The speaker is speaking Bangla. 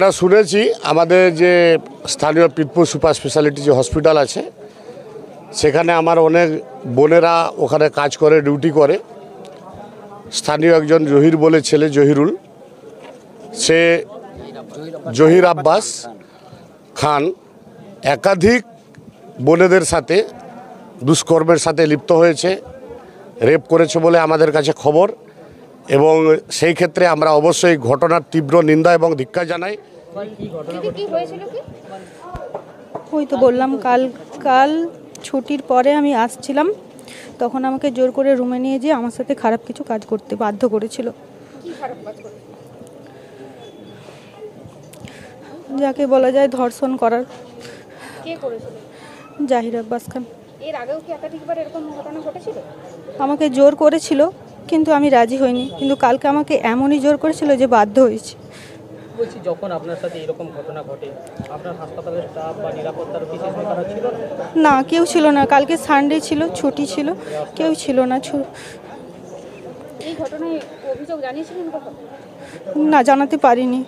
আমরা শুনেছি আমাদের যে স্থানীয় পিতপুর সুপার স্পেশালিটি যে হসপিটাল আছে সেখানে আমার অনেক বোনেরা ওখানে কাজ করে, ডিউটি করে। স্থানীয় একজন জহির বলে ছেলে, জহিরুল, সে জহির আব্বাস খান একাধিক বোনেদের সাথে দুষ্কর্মের সাথে লিপ্ত হয়েছে, রেপ করেছে বলে আমাদের কাছে খবর। এবং সেই ক্ষেত্রে আমরা অবশ্যই ঘটনার তীব্র নিন্দা এবং ধিক্কার জানাই। ওই তো বললাম, কাল ছুটির পরে আমি আসছিলাম, তখন আমাকে জোর করে রুমে নিয়ে যেয়ে আমার সাথে খারাপ কিছু কাজ করতে বাধ্য করেছিল। যাকে বলা যায় ধর্ষণ করার। কে করেছিল? জাহির আব্বাস খান। এর আগেও কি একাধিকবার এরকম ঘটনা ঘটেছিল? আমাকে জোর করেছিল কিন্তু আমি রাজি হইনি, কিন্তু কালকে আমাকে এমনই জোর করেছিল যে বাধ্য হয়েছি। বলছি, যখন আপনার সাথে এরকম ঘটনা ঘটে আপনার হাসপাতালের স্টাফ বা নিরাপত্তার বিশেষ ব্যাপার ছিল না, কেউ ছিল না। কালকে সানডে ছিল, ছুটি ছিল, কেউ ছিল না। এই ঘটনায় অভিযোগ জানিয়েছিলেন কখন? না, জানাতে পারিনি।